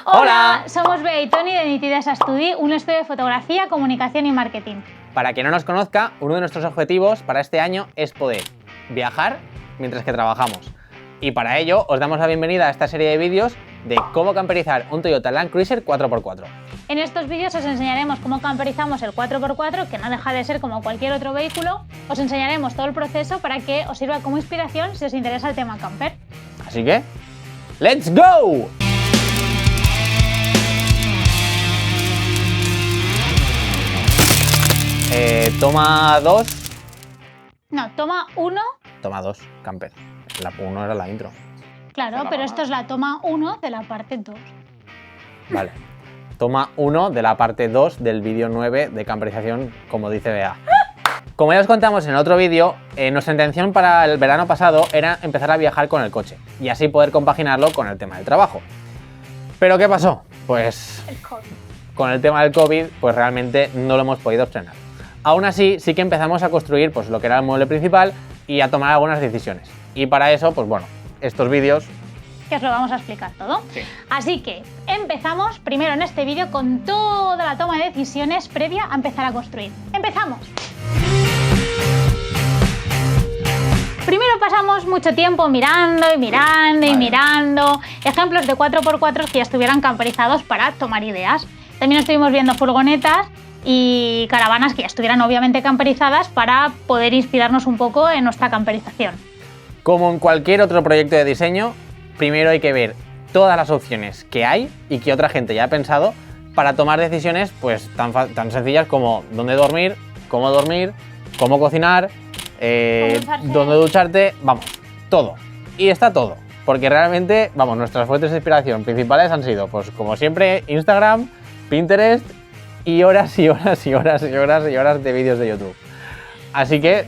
Hola, somos Bea y Toni de Nitidesa Study, un estudio de fotografía, comunicación y marketing. Para quien no nos conozca, uno de nuestros objetivos para este año es poder viajar mientras que trabajamos. Y para ello os damos la bienvenida a esta serie de vídeos de cómo camperizar un Toyota Land Cruiser 4x4. En estos vídeos os enseñaremos cómo camperizamos el 4x4, que no deja de ser como cualquier otro vehículo. Os enseñaremos todo el proceso para que os sirva como inspiración si os interesa el tema camper. Así que, ¡let's go! Toma 2. No, toma 1. Toma 2, camper. La 1 era la intro. Claro, pero esto es la toma 1 de la parte 2. Vale. Toma 1 de la parte 2 del vídeo 9 de camperización, como dice Bea. Como ya os contamos en otro vídeo, nuestra intención para el verano pasado era empezar a viajar con el coche y así poder compaginarlo con el tema del trabajo. ¿Pero qué pasó? Pues El COVID. con el tema del COVID, pues realmente no lo hemos podido estrenar. Aún así, sí que empezamos a construir pues, lo que era el mueble principal y a tomar algunas decisiones. Y para eso, pues bueno, estos vídeos... Que os lo vamos a explicar todo. Sí. Así que empezamos primero en este vídeo con toda la toma de decisiones previa a empezar a construir. ¡Empezamos! Primero pasamos mucho tiempo mirando y mirando y mirando ejemplos de 4x4 que ya estuvieran camperizados para tomar ideas. También estuvimos viendo furgonetas y caravanas que ya estuvieran obviamente camperizadas para poder inspirarnos un poco en nuestra camperización. Como en cualquier otro proyecto de diseño, primero hay que ver todas las opciones que hay y que otra gente ya ha pensado para tomar decisiones pues tan sencillas como dónde dormir, cómo cocinar, dónde ducharte, vamos, todo. Y está todo, porque realmente, vamos, nuestras fuentes de inspiración principales han sido, pues como siempre, Instagram, Pinterest y horas y horas y horas y horas y horas de vídeos de YouTube. Así que...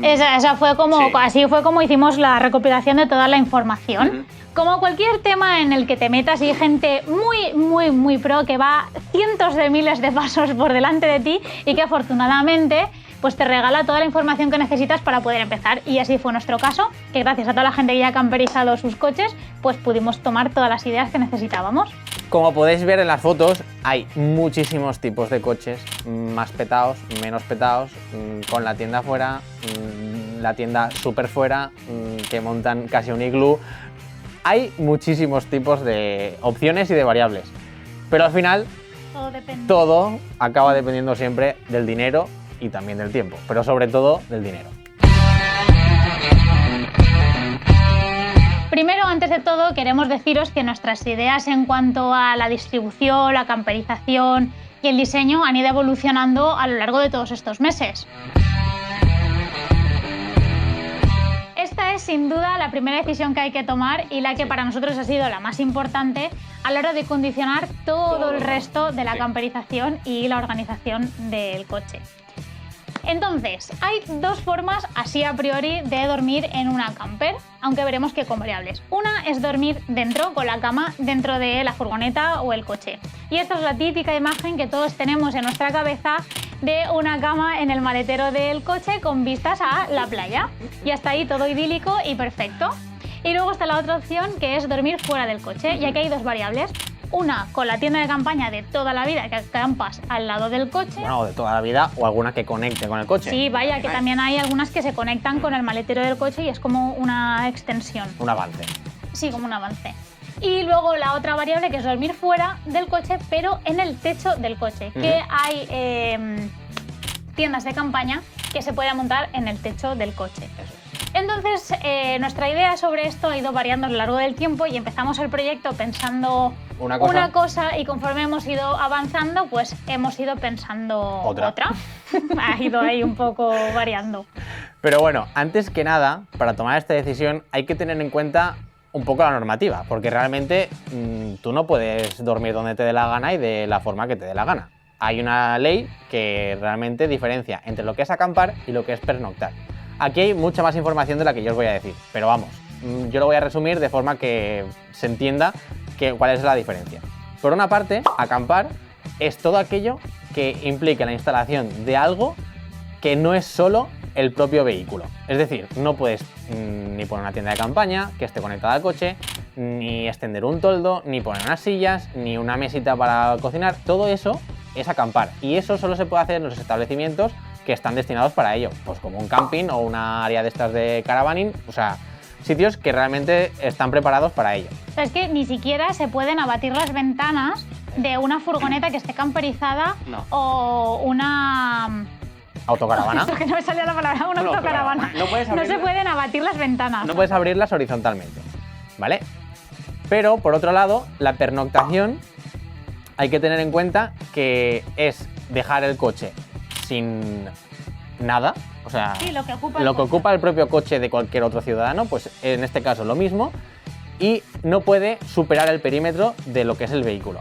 Esa fue como, sí. Así fue como hicimos la recopilación de toda la información. Como cualquier tema en el que te metas y hay gente muy pro que va cientos de miles de pasos por delante de ti y que afortunadamente pues te regala toda la información que necesitas para poder empezar. Y así fue nuestro caso, que gracias a toda la gente que ya ha camperizado sus coches, pues pudimos tomar todas las ideas que necesitábamos. Como podéis ver en las fotos, hay muchísimos tipos de coches, más petados, menos petados, con la tienda fuera, la tienda súper fuera, que montan casi un iglú. Hay muchísimos tipos de opciones y de variables, pero al final todo acaba dependiendo siempre del dinero y también del tiempo, pero sobre todo del dinero. Primero, antes de todo, queremos deciros que nuestras ideas en cuanto a la distribución, la camperización y el diseño han ido evolucionando a lo largo de todos estos meses. Esta es sin duda la primera decisión que hay que tomar y la que para nosotros ha sido la más importante a la hora de condicionar todo el resto de la camperización y la organización del coche. Entonces, hay dos formas así a priori de dormir en una camper, aunque veremos que con variables. Una es dormir dentro, con la cama dentro de la furgoneta o el coche. Y esta es la típica imagen que todos tenemos en nuestra cabeza de una cama en el maletero del coche con vistas a la playa. Y hasta ahí todo idílico y perfecto. Y luego está la otra opción, que es dormir fuera del coche. Y aquí hay dos variables. Una con la tienda de campaña de toda la vida que acampas al lado del coche. Bueno, de toda la vida o alguna que conecte con el coche. Sí, vaya, que también hay algunas que se conectan con el maletero del coche y es como una extensión. Un avance. Sí, como un avance. Y luego la otra variable que es dormir fuera del coche, pero en el techo del coche. Que hay tiendas de campaña que se pueden montar en el techo del coche. Entonces, nuestra idea sobre esto ha ido variando a lo largo del tiempo y empezamos el proyecto pensando una cosa y conforme hemos ido avanzando, pues hemos ido pensando otra. Ha ido ahí un poco variando. Pero bueno, antes que nada, para tomar esta decisión hay que tener en cuenta un poco la normativa, porque realmente tú no puedes dormir donde te dé la gana y de la forma que te dé la gana. Hay una ley que realmente diferencia entre lo que es acampar y lo que es pernoctar. Aquí hay mucha más información de la que yo os voy a decir, pero vamos, yo lo voy a resumir de forma que se entienda cuál es la diferencia. Por una parte, acampar es todo aquello que implique la instalación de algo que no es solo el propio vehículo. Es decir, no puedes ni poner una tienda de campaña que esté conectada al coche, ni extender un toldo, ni poner unas sillas, ni una mesita para cocinar. Todo eso es acampar. Y eso solo se puede hacer en los establecimientos que están destinados para ello. Pues como un camping o una área de estas de caravaning. O sea, sitios que realmente están preparados para ello. Pero es que ni siquiera se pueden abatir las ventanas de una furgoneta que esté camperizada o una... ¿Autocaravana? Esto que no me salía la palabra, una autocaravana. No se pueden abatir las ventanas. No puedes abrirlas horizontalmente, ¿vale? Pero, por otro lado, la pernoctación hay que tener en cuenta que es dejar el coche sin nada, o sea, sí, lo que ocupa el propio coche de cualquier otro ciudadano, pues en este caso lo mismo, y no puede superar el perímetro de lo que es el vehículo.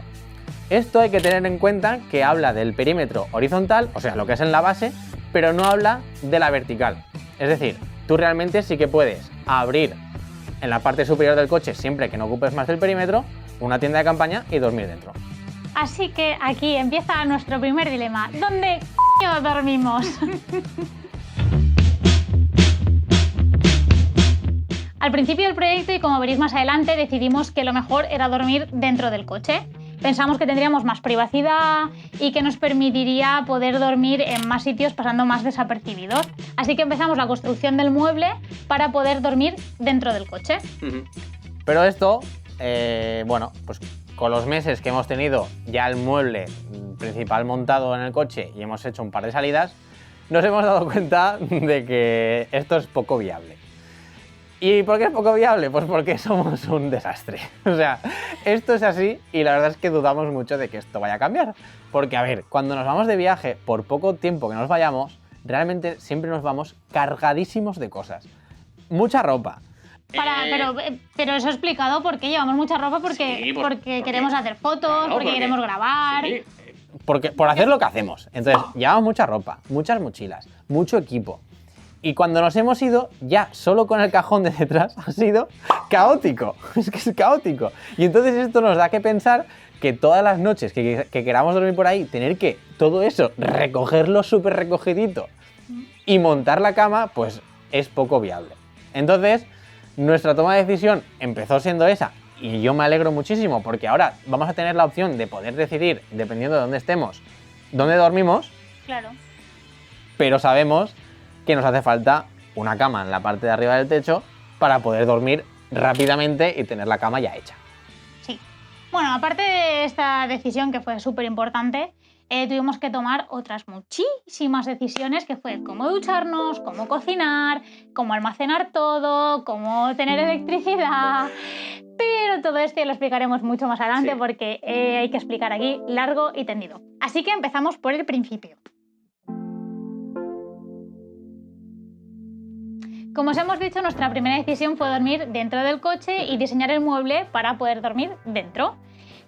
Esto hay que tener en cuenta que habla del perímetro horizontal, o sea, lo que es en la base, pero no habla de la vertical. Es decir, tú realmente sí que puedes abrir en la parte superior del coche, siempre que no ocupes más del perímetro, una tienda de campaña y dormir dentro. Así que aquí empieza nuestro primer dilema. ¿Dónde coño dormimos? Al principio del proyecto, y como veréis más adelante, decidimos que lo mejor era dormir dentro del coche. Pensamos que tendríamos más privacidad y que nos permitiría poder dormir en más sitios pasando más desapercibidos. Así que empezamos la construcción del mueble para poder dormir dentro del coche. Pero esto, bueno, pues con los meses que hemos tenido ya el mueble principal montado en el coche y hemos hecho un par de salidas, nos hemos dado cuenta de que esto es poco viable. ¿Y por qué es poco viable? Pues porque somos un desastre. O sea, esto es así y la verdad es que dudamos mucho de que esto vaya a cambiar. Porque, a ver, cuando nos vamos de viaje, por poco tiempo que nos vayamos, realmente siempre nos vamos cargadísimos de cosas. Mucha ropa. Pero eso explicado por qué llevamos mucha ropa, porque queremos hacer fotos, claro, porque queremos grabar. Sí. Por hacer lo que hacemos. Entonces, llevamos mucha ropa, muchas mochilas, mucho equipo. Y cuando nos hemos ido, ya solo con el cajón de detrás ha sido caótico. Es que es caótico. Y entonces esto nos da que pensar que todas las noches que queramos dormir por ahí, tener que todo eso, recogerlo súper recogidito y montar la cama, pues es poco viable. Entonces, nuestra toma de decisión empezó siendo esa. Y yo me alegro muchísimo porque ahora vamos a tener la opción de poder decidir, dependiendo de dónde estemos, dónde dormimos. Claro. Pero sabemos que nos hace falta una cama en la parte de arriba del techo para poder dormir rápidamente y tener la cama ya hecha. Sí. Bueno, aparte de esta decisión que fue súper importante, tuvimos que tomar otras muchísimas decisiones, que fue cómo ducharnos, cómo cocinar, cómo almacenar todo, cómo tener electricidad. Pero todo esto ya lo explicaremos mucho más adelante, sí, porque hay que explicar aquí largo y tendido. Así que empezamos por el principio. Como os hemos dicho, nuestra primera decisión fue dormir dentro del coche y diseñar el mueble para poder dormir dentro.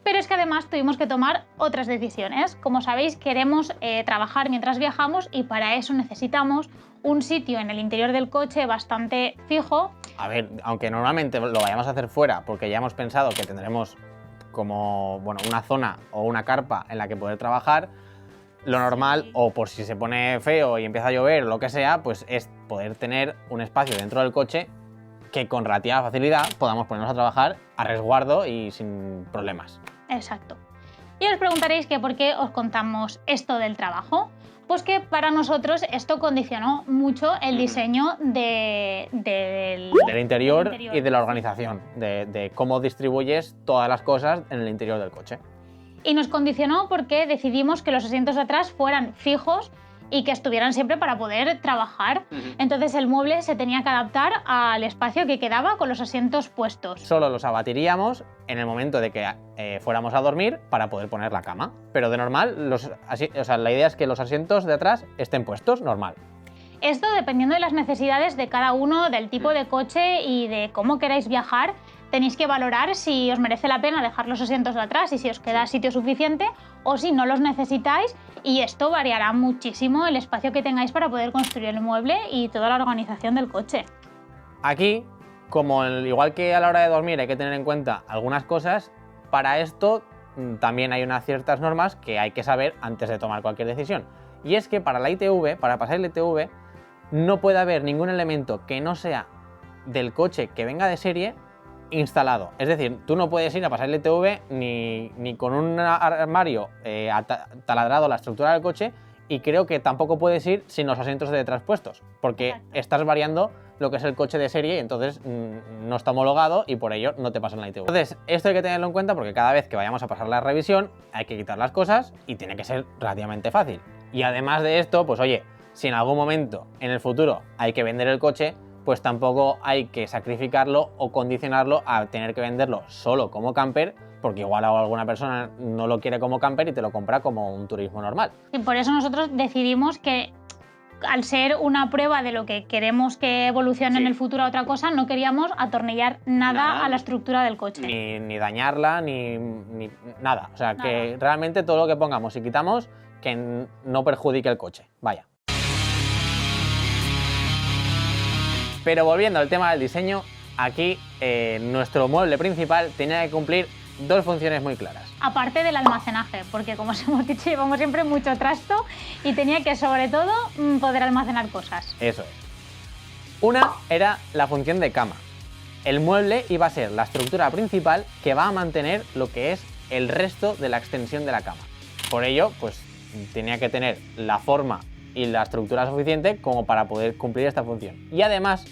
Pero es que además tuvimos que tomar otras decisiones. Como sabéis, queremos trabajar mientras viajamos y para eso necesitamos un sitio en el interior del coche bastante fijo. A ver, aunque normalmente lo vayamos a hacer fuera, porque ya hemos pensado que tendremos como, bueno, una zona o una carpa en la que poder trabajar, lo normal, o por si se pone feo y empieza a llover o lo que sea, pues es poder tener un espacio dentro del coche que con relativa facilidad podamos ponernos a trabajar a resguardo y sin problemas. Exacto. Y os preguntaréis que por qué os contamos esto del trabajo. Pues que para nosotros esto condicionó mucho el diseño del interior y de la organización, de cómo distribuyes todas las cosas en el interior del coche. Y nos condicionó porque decidimos que los asientos de atrás fueran fijos y que estuvieran siempre para poder trabajar. Entonces el mueble se tenía que adaptar al espacio que quedaba con los asientos puestos. Solo los abatiríamos en el momento de que fuéramos a dormir para poder poner la cama. Pero de normal, la idea es que los asientos de atrás estén puestos normal. Esto dependiendo de las necesidades de cada uno, del tipo de coche y de cómo queráis viajar. Tenéis que valorar si os merece la pena dejar los asientos de atrás y si os queda sitio suficiente o si no los necesitáis, y esto variará muchísimo el espacio que tengáis para poder construir el mueble y toda la organización del coche. Aquí, como igual que a la hora de dormir hay que tener en cuenta algunas cosas, para esto también hay unas ciertas normas que hay que saber antes de tomar cualquier decisión. Y es que para la ITV, para pasar la ITV, no puede haber ningún elemento que no sea del coche que venga de serie instalado. Es decir, tú no puedes ir a pasar el ITV ni con un armario taladrado la estructura del coche, y creo que tampoco puedes ir sin los asientos de detrás puestos, porque Exacto. estás variando lo que es el coche de serie y entonces no está homologado y por ello no te pasan la ITV. Entonces, esto hay que tenerlo en cuenta porque cada vez que vayamos a pasar la revisión hay que quitar las cosas y tiene que ser relativamente fácil. Y además de esto, pues oye, si en algún momento en el futuro hay que vender el coche, pues tampoco hay que sacrificarlo o condicionarlo a tener que venderlo solo como camper, porque igual alguna persona no lo quiere como camper y te lo compra como un turismo normal. Y por eso nosotros decidimos que, al ser una prueba de lo que queremos que evolucione en el futuro a otra cosa, no queríamos atornillar nada a la estructura del coche. Ni dañarla, ni nada. O sea, que realmente todo lo que pongamos y quitamos, que no perjudique el coche. Vaya. Pero volviendo al tema del diseño, aquí nuestro mueble principal tenía que cumplir dos funciones muy claras. Aparte del almacenaje, porque como os hemos dicho, llevamos siempre mucho trasto y tenía que, sobre todo, poder almacenar cosas. Eso es. Una era la función de cama. El mueble iba a ser la estructura principal que va a mantener lo que es el resto de la extensión de la cama. Por ello, pues tenía que tener la forma y la estructura suficiente como para poder cumplir esta función. Y además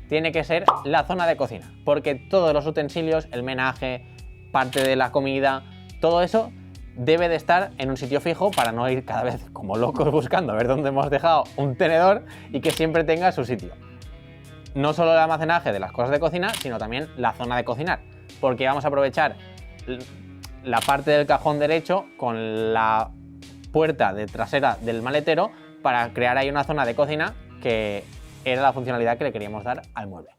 tiene que ser la zona de cocina, porque todos los utensilios, el menaje, parte de la comida, todo eso debe de estar en un sitio fijo para no ir cada vez como locos buscando a ver dónde hemos dejado un tenedor y que siempre tenga su sitio. No solo el almacenaje de las cosas de cocina, sino también la zona de cocinar, porque vamos a aprovechar la parte del cajón derecho con la puerta de trasera del maletero para crear ahí una zona de cocina que era la funcionalidad que le queríamos dar al mueble.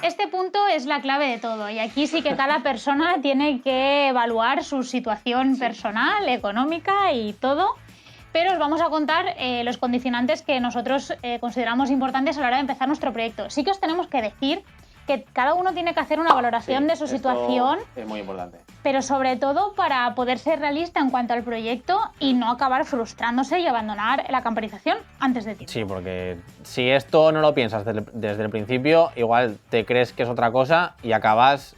Este punto es la clave de todo y aquí sí que cada persona tiene que evaluar su situación personal, económica y todo, pero os vamos a contar los condicionantes que nosotros consideramos importantes a la hora de empezar nuestro proyecto. Sí que os tenemos que decir que cada uno tiene que hacer una valoración de su situación, es muy importante. pero sobre todo para poder ser realista en cuanto al proyecto y no acabar frustrándose y abandonar la camperización antes de tiempo. Sí, porque si esto no lo piensas desde el principio, igual te crees que es otra cosa y acabas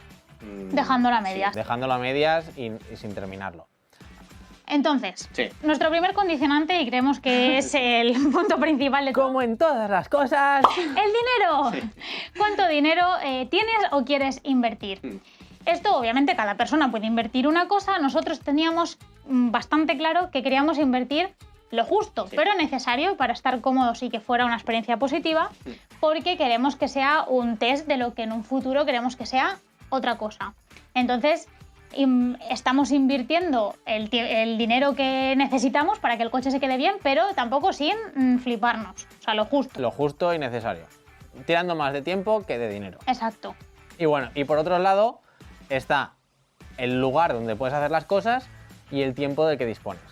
Dejándolo a medias. Sí, dejándolo a medias y sin terminarlo. Entonces, Sí. nuestro primer condicionante, y creemos que es el punto principal de todo, Como en todas las cosas. ¡el dinero! Sí. ¿Cuánto dinero tienes o quieres invertir? Esto, obviamente, cada persona puede invertir una cosa. Nosotros teníamos bastante claro que queríamos invertir lo justo, pero necesario para estar cómodos y que fuera una experiencia positiva, porque queremos que sea un test de lo que en un futuro queremos que sea otra cosa. Entonces, estamos invirtiendo el dinero que necesitamos para que el coche se quede bien, pero tampoco sin fliparnos. O sea, lo justo. Lo justo y necesario. Tirando más de tiempo que de dinero. Exacto. Y bueno, y por otro lado está el lugar donde puedes hacer las cosas y el tiempo del que dispones.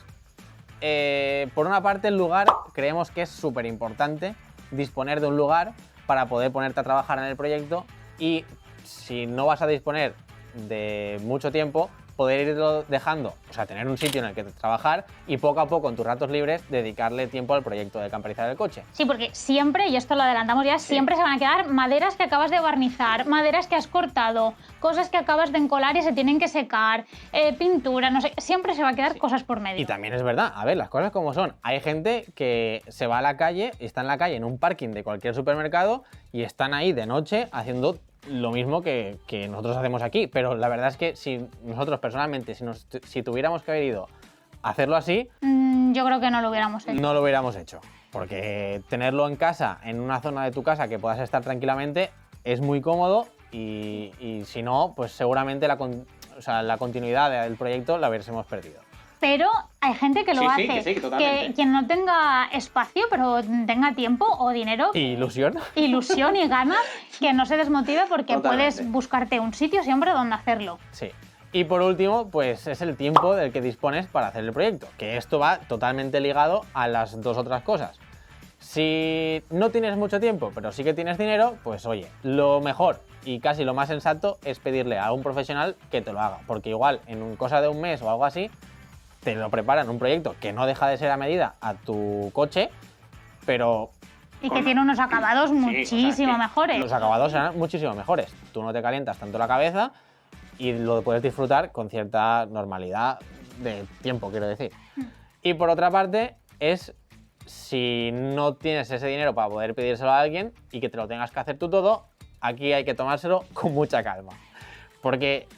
Por una parte, el lugar, creemos que es súper importante disponer de un lugar para poder ponerte a trabajar en el proyecto y si no vas a disponer de mucho tiempo, poder irlo dejando, o sea, tener un sitio en el que trabajar y poco a poco en tus ratos libres dedicarle tiempo al proyecto de camperizar el coche. Sí, porque siempre, y esto lo adelantamos ya, siempre se van a quedar maderas que acabas de barnizar, maderas que has cortado, cosas que acabas de encolar y se tienen que secar, pintura, no sé, siempre se va a quedar cosas por medio. Y también es verdad, a ver, las cosas como son. Hay gente que se va a la calle, está en la calle en un parking de cualquier supermercado y están ahí de noche haciendo lo mismo que nosotros hacemos aquí, pero la verdad es que si nosotros personalmente, si tuviéramos que haber ido a hacerlo así, yo creo que no lo hubiéramos hecho. No lo hubiéramos hecho, porque tenerlo en casa, en una zona de tu casa que puedas estar tranquilamente, es muy cómodo y si no, pues seguramente la continuidad del proyecto la hubiésemos perdido. Pero hay gente que lo hace, que quien no tenga espacio, pero tenga tiempo o dinero, Ilusión y ganas, que no se desmotive porque puedes buscarte un sitio siempre donde hacerlo. Sí. Y por último, pues es el tiempo del que dispones para hacer el proyecto, que esto va totalmente ligado a las dos otras cosas. Si no tienes mucho tiempo, pero sí que tienes dinero, pues oye, lo mejor y casi lo más sensato es pedirle a un profesional que te lo haga, porque igual en cosa de un mes o algo así, te lo preparan un proyecto que no deja de ser a medida a tu coche, pero Y que tiene unos acabados muchísimo mejores. Los acabados serán muchísimo mejores. Tú no te calientas tanto la cabeza y lo puedes disfrutar con cierta normalidad de tiempo, quiero decir. Y por otra parte, es si no tienes ese dinero para poder pedírselo a alguien y que te lo tengas que hacer tú todo, aquí hay que tomárselo con mucha calma. Porque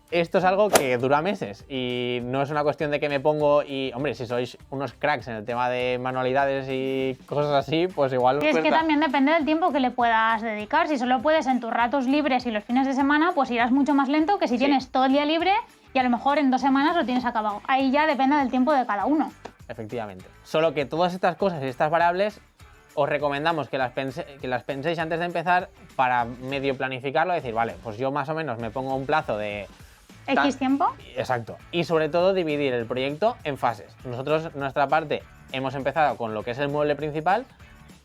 esto es algo que dura meses y no es una cuestión de que me pongo y, hombre, si sois unos cracks en el tema de manualidades y cosas así, pues igual... Y es que también depende del tiempo que le puedas dedicar. Si solo puedes en tus ratos libres y los fines de semana, pues irás mucho más lento que si tienes todo el día libre y a lo mejor en 2 semanas lo tienes acabado. Ahí ya depende del tiempo de cada uno. Efectivamente. Solo que todas estas cosas y estas variables os recomendamos que las penséis antes de empezar para medio planificarlo, decir, vale, pues yo más o menos me pongo un plazo de... ¿X tiempo? Exacto. Y sobre todo dividir el proyecto en fases. Nosotros, nuestra parte, hemos empezado con lo que es el mueble principal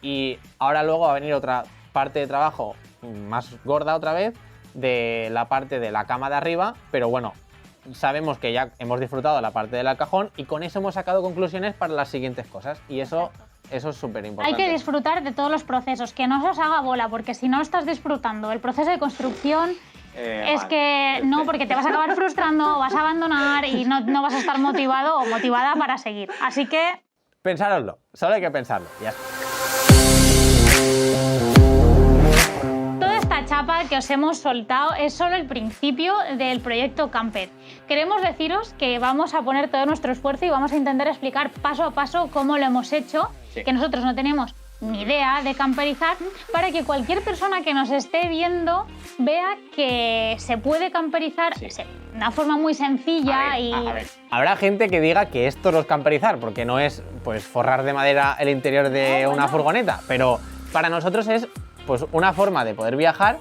y ahora luego va a venir otra parte de trabajo más gorda otra vez de la parte de la cama de arriba, pero bueno, sabemos que ya hemos disfrutado la parte del cajón y con eso hemos sacado conclusiones para las siguientes cosas y eso es súper importante. Hay que disfrutar de todos los procesos, que no se os haga bola, porque si no estás disfrutando el proceso de construcción, es que no, porque te vas a acabar frustrando, vas a abandonar y no vas a estar motivado o motivada para seguir. Así que... Pensároslo, solo hay que pensarlo, ya está. Toda esta chapa que os hemos soltado es solo el principio del proyecto Camper. Queremos deciros que vamos a poner todo nuestro esfuerzo y vamos a intentar explicar paso a paso cómo lo hemos hecho, que nosotros no tenemos ni idea de camperizar, para que cualquier persona que nos esté viendo vea que se puede camperizar de una forma muy sencilla y... A ver. Habrá gente que diga que esto no es camperizar, porque no es pues forrar de madera el interior de una furgoneta, pero para nosotros es pues una forma de poder viajar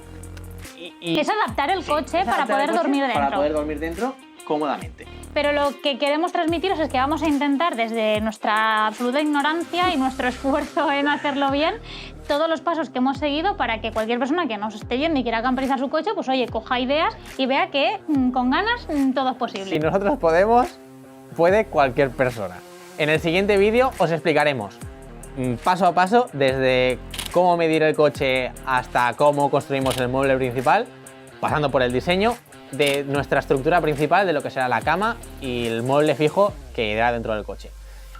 y es adaptar el coche para poder dormir dentro. Para poder dormir dentro cómodamente. Pero lo que queremos transmitiros es que vamos a intentar, desde nuestra absoluta ignorancia y nuestro esfuerzo en hacerlo bien, todos los pasos que hemos seguido para que cualquier persona que nos esté viendo y quiera camperizar su coche, pues oye, coja ideas y vea que con ganas todo es posible. Si nosotros podemos, puede cualquier persona. En el siguiente vídeo os explicaremos paso a paso, desde cómo medir el coche hasta cómo construimos el mueble principal, pasando por el diseño de nuestra estructura principal, de lo que será la cama y el mueble fijo que irá dentro del coche.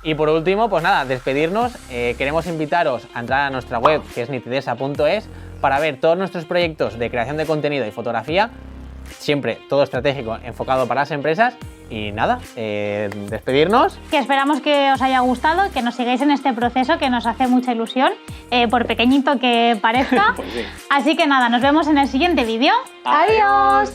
Y por último, pues nada, despedirnos. Queremos invitaros a entrar a nuestra web, que es nitidesa.es, para ver todos nuestros proyectos de creación de contenido y fotografía, siempre todo estratégico, enfocado para las empresas. Y nada, despedirnos. Que esperamos que os haya gustado, que nos sigáis en este proceso que nos hace mucha ilusión, por pequeñito que parezca. Pues sí. Así que nada, nos vemos en el siguiente vídeo. ¡Adiós!